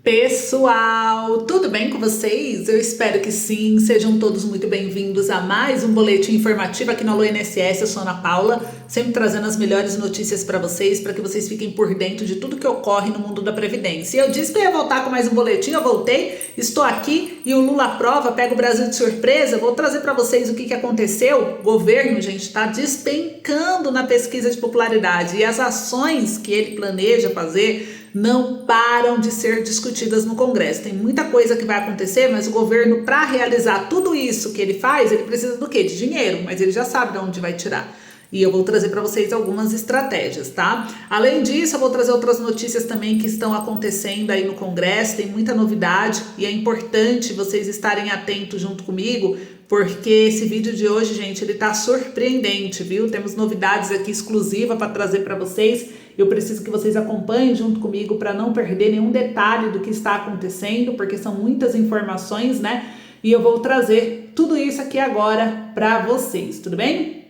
Pessoal, tudo bem com vocês? Eu espero que sim. Sejam todos muito bem-vindos a mais um boletim informativo aqui na Alô INSS. Eu sou a Ana Paula, sempre trazendo as melhores notícias para que vocês fiquem por dentro de tudo que ocorre no mundo da Previdência. E eu disse que eu ia voltar com mais um boletim, eu voltei, estou aqui e o Lula aprova, pega o Brasil de surpresa. Vou trazer para vocês o que aconteceu. O governo, gente, está despencando na pesquisa de popularidade e as ações que ele planeja fazer não param de ser discutidas no Congresso. Tem muita coisa que vai acontecer, mas o governo, para realizar tudo isso que ele faz, ele precisa do quê? De dinheiro, mas ele já sabe de onde vai tirar. E eu vou trazer para vocês algumas estratégias, tá? Além disso, eu vou trazer outras notícias também que estão acontecendo aí no Congresso, tem muita novidade e é importante vocês estarem atentos junto comigo, porque esse vídeo de hoje, gente, ele tá surpreendente, viu? Temos novidades aqui exclusivas para trazer para vocês. Eu preciso que vocês acompanhem junto comigo para não perder nenhum detalhe do que está acontecendo, porque são muitas informações, né? E eu vou trazer tudo isso aqui agora para vocês, tudo bem?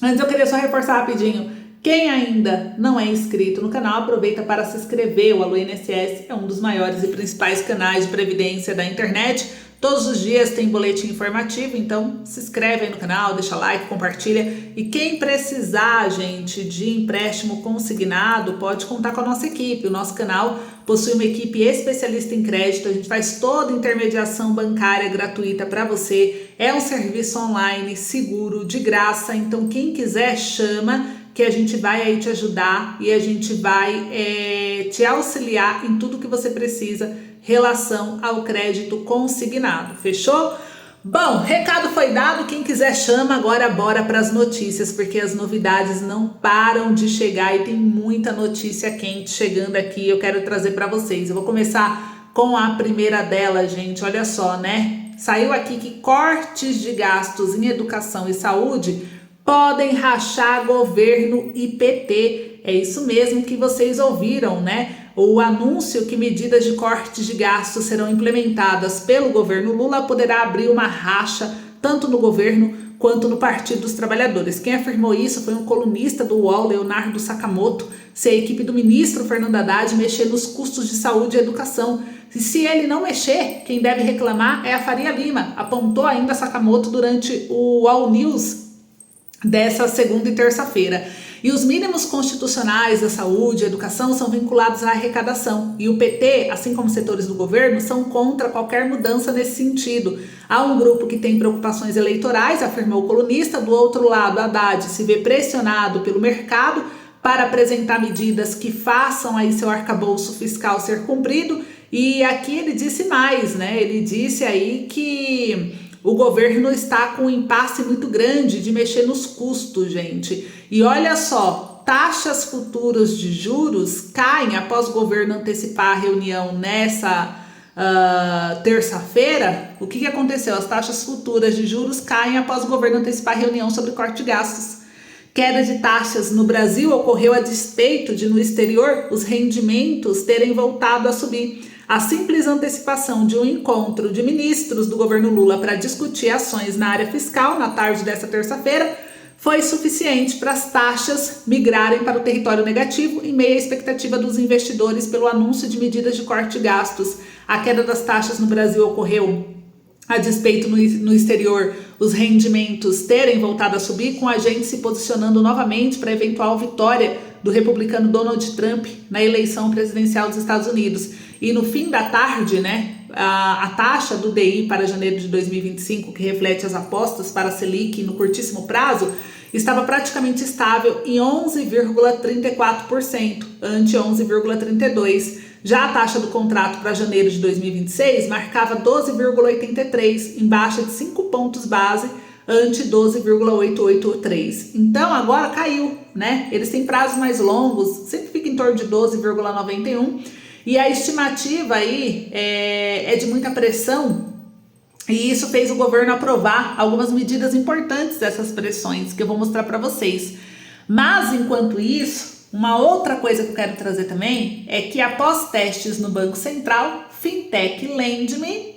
Antes eu queria só reforçar rapidinho, quem ainda não é inscrito no canal, aproveita para se inscrever. O Alô INSS é um dos maiores e principais canais de previdência da internet. Todos os dias tem boletim informativo, então se inscreve aí no canal, deixa like, compartilha. E quem precisar, gente, de empréstimo consignado, pode contar com a nossa equipe. O nosso canal possui uma equipe especialista em crédito, a gente faz toda intermediação bancária gratuita para você. É um serviço online, seguro, de graça, então quem quiser chama, que a gente vai aí te ajudar e a gente vai te auxiliar em tudo que você precisa relação ao crédito consignado, fechou? Bom, recado foi dado, quem quiser chama, agora bora para as notícias, porque as novidades não param de chegar e tem muita notícia quente chegando aqui, eu quero trazer para vocês. Eu vou começar com a primeira dela, gente, olha só, né? Saiu aqui que cortes de gastos em educação e saúde podem rachar governo e PT. É isso mesmo que vocês ouviram, né? O anúncio que medidas de cortes de gastos serão implementadas pelo governo Lula poderá abrir uma racha tanto no governo quanto no Partido dos Trabalhadores. Quem afirmou isso foi um colunista do UOL, Leonardo Sakamoto, se a equipe do ministro Fernando Haddad mexer nos custos de saúde e educação. E se ele não mexer, quem deve reclamar é a Faria Lima, apontou ainda Sakamoto durante o All News dessa segunda e terça-feira. E os mínimos constitucionais da saúde e educação são vinculados à arrecadação. E o PT, assim como setores do governo, são contra qualquer mudança nesse sentido. Há um grupo que tem preocupações eleitorais, afirmou o colunista. Do outro lado, Haddad se vê pressionado pelo mercado para apresentar medidas que façam aí seu arcabouço fiscal ser cumprido. E aqui ele disse mais, né? Ele disse aí que o governo está com um impasse muito grande de mexer nos custos, gente. E olha só, taxas futuras de juros caem após o governo antecipar a reunião nessa terça-feira. O que aconteceu? As taxas futuras de juros caem após o governo antecipar a reunião sobre corte de gastos. Queda de taxas no Brasil ocorreu a despeito de, no exterior, os rendimentos terem voltado a subir. A simples antecipação de um encontro de ministros do governo Lula para discutir ações na área fiscal na tarde desta terça-feira foi suficiente para as taxas migrarem para o território negativo em meio à expectativa dos investidores pelo anúncio de medidas de corte de gastos. A queda das taxas no Brasil ocorreu a despeito no exterior, os rendimentos terem voltado a subir, com a gente se posicionando novamente para a eventual vitória do republicano Donald Trump na eleição presidencial dos Estados Unidos. E no fim da tarde, né, a taxa do DI para janeiro de 2025, que reflete as apostas para a Selic no curtíssimo prazo, estava praticamente estável em 11,34%, ante 11,32%. Já a taxa do contrato para janeiro de 2026 marcava 12,83%, em baixa de 5 pontos base, ante 12,883. Então agora caiu, né? Eles têm prazos mais longos, sempre fica em torno de 12,91. E a estimativa aí é de muita pressão, e isso fez o governo aprovar algumas medidas importantes dessas pressões, que eu vou mostrar para vocês. Mas, enquanto isso, uma outra coisa que eu quero trazer também é que, após testes no Banco Central, Fintech Lend.Me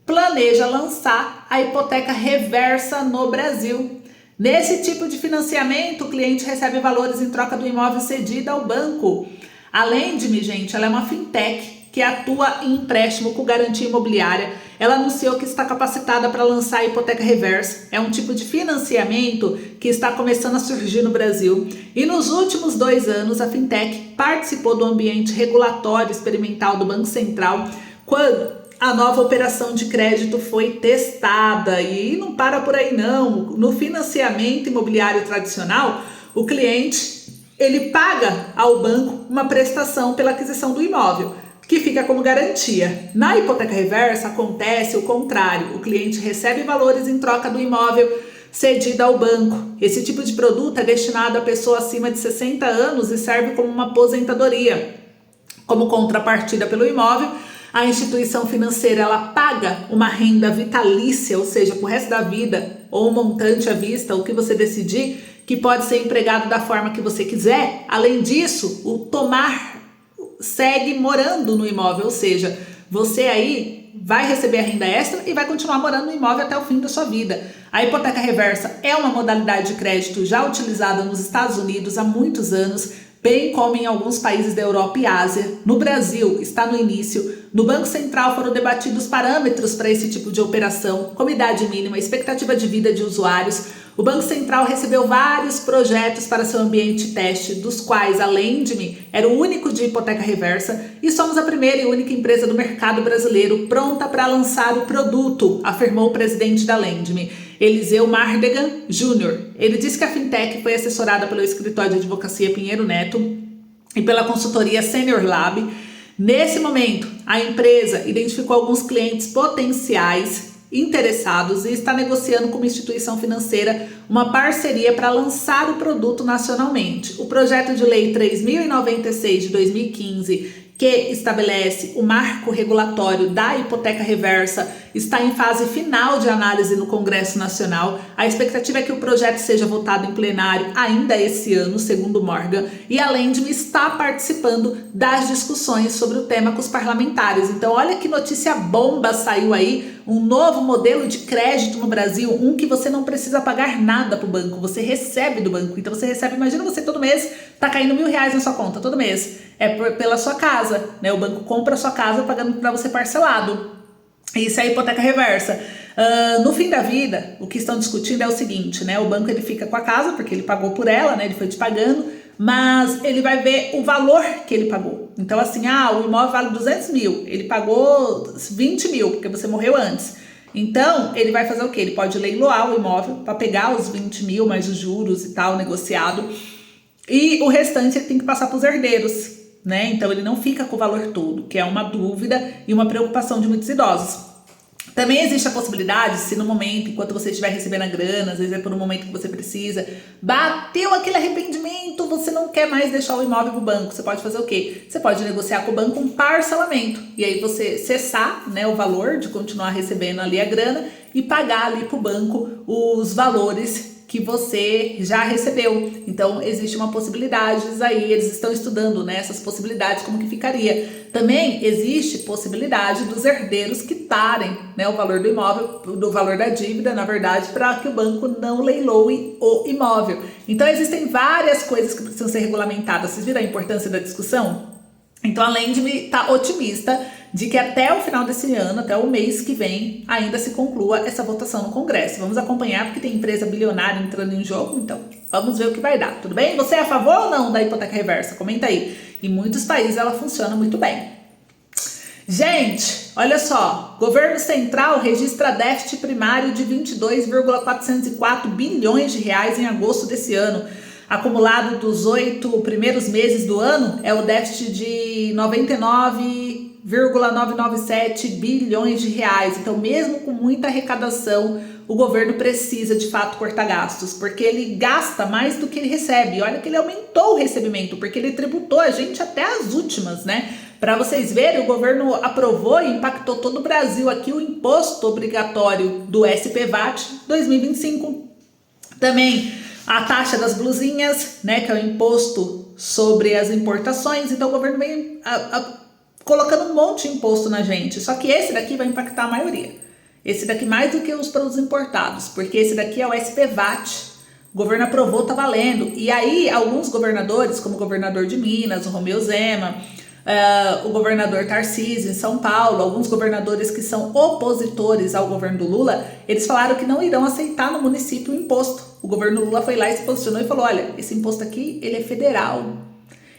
planeja lançar a hipoteca reversa no Brasil. Nesse tipo de financiamento, o cliente recebe valores em troca do imóvel cedido ao banco. A Lend.Me, gente, ela é uma fintech que atua em empréstimo com garantia imobiliária, ela anunciou que está capacitada para lançar a hipoteca reversa. É um tipo de financiamento que está começando a surgir no Brasil. E nos últimos 2 anos, a Fintech participou do ambiente regulatório experimental do Banco Central, quando a nova operação de crédito foi testada. E não para por aí não. No financiamento imobiliário tradicional, o cliente ele paga ao banco uma prestação pela aquisição do imóvel, que fica como garantia. Na hipoteca reversa acontece o contrário. O cliente recebe valores em troca do imóvel cedido ao banco. Esse tipo de produto é destinado a pessoa acima de 60 anos e serve como uma aposentadoria. Como contrapartida pelo imóvel, a instituição financeira ela paga uma renda vitalícia, ou seja, pro resto da vida, ou um montante à vista, o que você decidir, que pode ser empregado da forma que você quiser. Além disso, o tomar segue morando no imóvel, ou seja, você aí vai receber a renda extra e vai continuar morando no imóvel até o fim da sua vida. A hipoteca reversa é uma modalidade de crédito já utilizada nos Estados Unidos há muitos anos, bem como em alguns países da Europa e Ásia. No Brasil, está no início. No Banco Central foram debatidos parâmetros para esse tipo de operação, como idade mínima, expectativa de vida de usuários. O Banco Central recebeu vários projetos para seu ambiente teste, dos quais a Lendme era o único de hipoteca reversa, e somos a primeira e única empresa do mercado brasileiro pronta para lançar o produto, afirmou o presidente da Lendme, Eliseu Mardegan Júnior. Ele disse que a Fintech foi assessorada pelo escritório de advocacia Pinheiro Neto e pela consultoria Senior Lab. Nesse momento, a empresa identificou alguns clientes potenciais interessados e está negociando com uma instituição financeira uma parceria para lançar o produto nacionalmente. O projeto de lei 3096 de 2015, que estabelece o marco regulatório da hipoteca reversa, está em fase final de análise no Congresso Nacional. A expectativa é que o projeto seja votado em plenário ainda esse ano, segundo Morgan, e a Lendme está participando das discussões sobre o tema com os parlamentares. Então, olha que notícia bomba saiu aí, um novo modelo de crédito no Brasil, um que você não precisa pagar nada para o banco, você recebe do banco. Então você recebe, imagina você todo mês, tá caindo R$1.000 na sua conta, todo mês. É pela sua casa, né? O banco compra a sua casa pagando para você parcelado. Isso é a hipoteca reversa. No fim da vida, o que estão discutindo é o seguinte, né? O banco ele fica com a casa, porque ele pagou por ela, né? Ele foi te pagando, mas ele vai ver o valor que ele pagou. Então assim, o imóvel vale 200 mil, ele pagou 20 mil, porque você morreu antes. Então, ele vai fazer o quê? Ele pode leiloar o imóvel para pegar os 20 mil, mais os juros e tal, negociado. E o restante ele tem que passar para os herdeiros, né? Então, ele não fica com o valor todo, que é uma dúvida e uma preocupação de muitos idosos. Também existe a possibilidade, se no momento, enquanto você estiver recebendo a grana, às vezes é por um momento que você precisa, bateu aquele arrependimento, você não quer mais deixar o imóvel pro banco, você pode fazer o quê? Você pode negociar com o banco um parcelamento, e aí você cessar, né, o valor de continuar recebendo ali a grana e pagar ali pro banco os valores que você já recebeu. Então existe uma possibilidade aí, eles estão estudando, né, essas possibilidades, como que ficaria. Também existe possibilidade dos herdeiros quitarem, né, o valor do imóvel, do valor da dívida, na verdade, para que o banco não leiloe o imóvel. Então existem várias coisas que precisam ser regulamentadas. Vocês viram a importância da discussão? Então a Lendme está otimista de que até o final desse ano, até o mês que vem, ainda se conclua essa votação no Congresso. Vamos acompanhar, porque tem empresa bilionária entrando em jogo, então vamos ver o que vai dar, tudo bem? Você é a favor ou não da hipoteca reversa? Comenta aí. Em muitos países ela funciona muito bem. Gente, olha só, governo central registra déficit primário de 22,404 bilhões de reais em agosto desse ano. Acumulado dos 8 primeiros meses do ano, é o déficit de 99,997 bilhões de reais. Então, mesmo com muita arrecadação, o governo precisa, de fato, cortar gastos, porque ele gasta mais do que ele recebe. Olha que ele aumentou o recebimento, porque ele tributou a gente até as últimas, né? Para vocês verem, o governo aprovou e impactou todo o Brasil aqui o imposto obrigatório do SPVAT 2025. Também a taxa das blusinhas, né, que é o imposto sobre as importações. Então o governo vem colocando um monte de imposto na gente. Só que esse daqui vai impactar a maioria. Esse daqui mais do que os produtos importados, porque esse daqui é o SPVAT. O governo aprovou, tá valendo. E aí alguns governadores, como o governador de Minas, o Romeu Zema, o governador Tarcísio em São Paulo, alguns governadores que são opositores ao governo do Lula, eles falaram que não irão aceitar no município o imposto. O governo Lula foi lá e se posicionou e falou, olha, esse imposto aqui, ele é federal.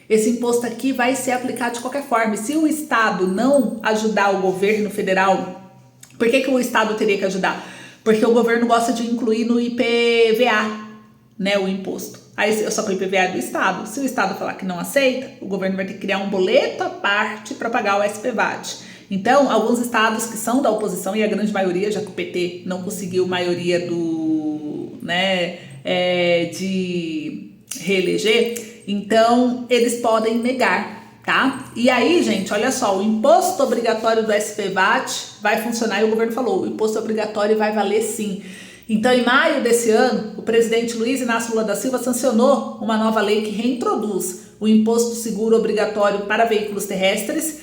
Esse imposto aqui vai ser aplicado de qualquer forma. E se o Estado não ajudar o governo federal, por que o Estado teria que ajudar? Porque o governo gosta de incluir no IPVA, né, o imposto. Aí só que o IPVA é do Estado. Se o Estado falar que não aceita, o governo vai ter que criar um boleto à parte para pagar o SPVAT. Então, alguns estados que são da oposição, e a grande maioria, já que o PT não conseguiu maioria de reeleger, então eles podem negar, tá? E aí, gente, olha só, o imposto obrigatório do SPVAT vai funcionar e o governo falou, o imposto obrigatório vai valer sim. Então, em maio desse ano, o presidente Luiz Inácio Lula da Silva sancionou uma nova lei que reintroduz o imposto seguro obrigatório para veículos terrestres,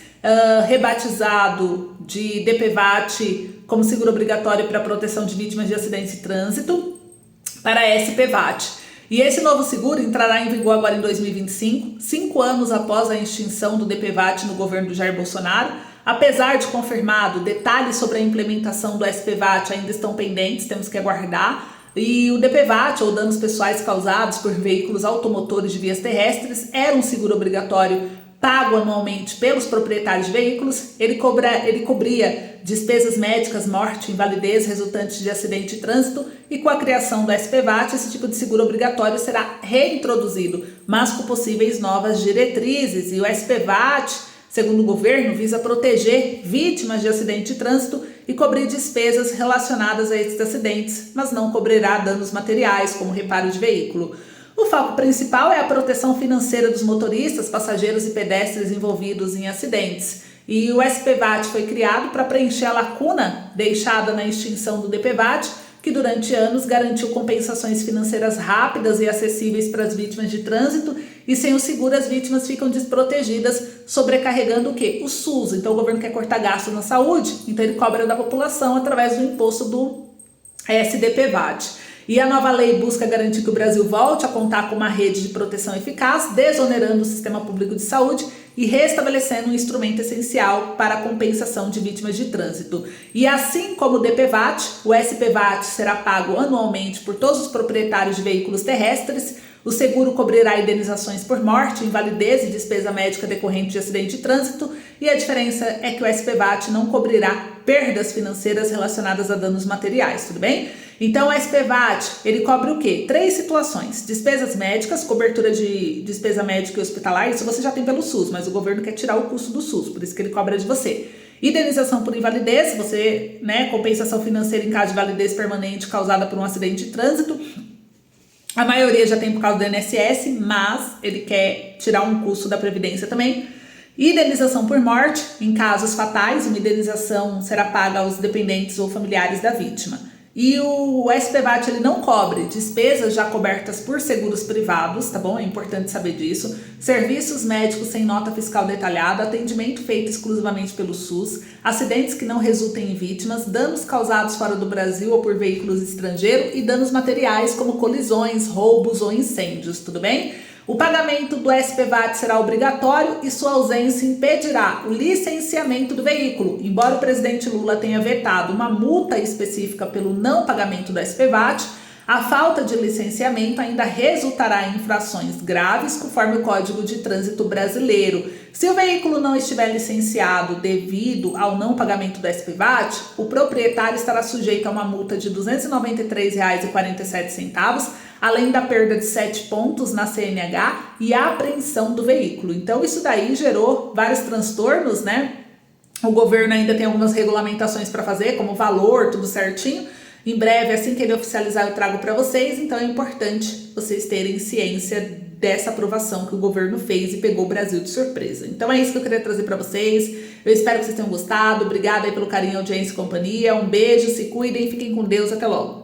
rebatizado de DPVAT como seguro obrigatório para proteção de vítimas de acidentes de trânsito, para SPVAT. E esse novo seguro entrará em vigor agora em 2025, 5 anos após a extinção do DPVAT no governo do Jair Bolsonaro. Apesar de confirmado, detalhes sobre a implementação do SPVAT ainda estão pendentes, temos que aguardar. E o DPVAT, ou danos pessoais causados por veículos automotores de vias terrestres, era um seguro obrigatório pago anualmente pelos proprietários de veículos. Ele cobria despesas médicas, morte, invalidez resultantes de acidente de trânsito, e com a criação do SPVAT, esse tipo de seguro obrigatório será reintroduzido, mas com possíveis novas diretrizes. E o SPVAT, segundo o governo, visa proteger vítimas de acidente de trânsito e cobrir despesas relacionadas a esses acidentes, mas não cobrirá danos materiais, como reparo de veículo. O foco principal é a proteção financeira dos motoristas, passageiros e pedestres envolvidos em acidentes. E o SPVAT foi criado para preencher a lacuna deixada na extinção do DPVAT, que durante anos garantiu compensações financeiras rápidas e acessíveis para as vítimas de trânsito, e sem o seguro as vítimas ficam desprotegidas, sobrecarregando o quê? O SUS. Então o governo quer cortar gasto na saúde, então ele cobra da população através do imposto do SDPVAT. E a nova lei busca garantir que o Brasil volte a contar com uma rede de proteção eficaz, desonerando o sistema público de saúde e restabelecendo um instrumento essencial para a compensação de vítimas de trânsito. E assim como o DPVAT, o SPVAT será pago anualmente por todos os proprietários de veículos terrestres. O seguro cobrirá indenizações por morte, invalidez e despesa médica decorrente de acidente de trânsito, e a diferença é que o SPVAT não cobrirá perdas financeiras relacionadas a danos materiais, tudo bem? Então, o SPVAT, ele cobre o quê? 3 situações: despesas médicas, cobertura de despesa médica e hospitalar, isso você já tem pelo SUS, mas o governo quer tirar o custo do SUS, por isso que ele cobra de você. Indenização por invalidez, você, compensação financeira em caso de invalidez permanente causada por um acidente de trânsito. A maioria já tem por causa do INSS, mas ele quer tirar um custo da Previdência também. Indenização por morte, em casos fatais, uma indenização será paga aos dependentes ou familiares da vítima. E o SPVAT, ele não cobre despesas já cobertas por seguros privados, tá bom? É importante saber disso. Serviços médicos sem nota fiscal detalhada, atendimento feito exclusivamente pelo SUS, acidentes que não resultem em vítimas, danos causados fora do Brasil ou por veículos estrangeiros e danos materiais como colisões, roubos ou incêndios, tudo bem? O pagamento do SPVAT será obrigatório e sua ausência impedirá o licenciamento do veículo. Embora o presidente Lula tenha vetado uma multa específica pelo não pagamento do SPVAT, a falta de licenciamento ainda resultará em infrações graves conforme o Código de Trânsito Brasileiro. Se o veículo não estiver licenciado devido ao não pagamento do SPVAT, o proprietário estará sujeito a uma multa de R$ 293,47, além da perda de 7 pontos na CNH e a apreensão do veículo. Então isso daí gerou vários transtornos, né? O governo ainda tem algumas regulamentações para fazer, como valor, tudo certinho. Em breve, assim que ele oficializar, eu trago para vocês. Então é importante vocês terem ciência dessa aprovação que o governo fez e pegou o Brasil de surpresa. Então é isso que eu queria trazer para vocês. Eu espero que vocês tenham gostado. Obrigada aí pelo carinho, audiência e companhia. Um beijo, se cuidem, fiquem com Deus. Até logo.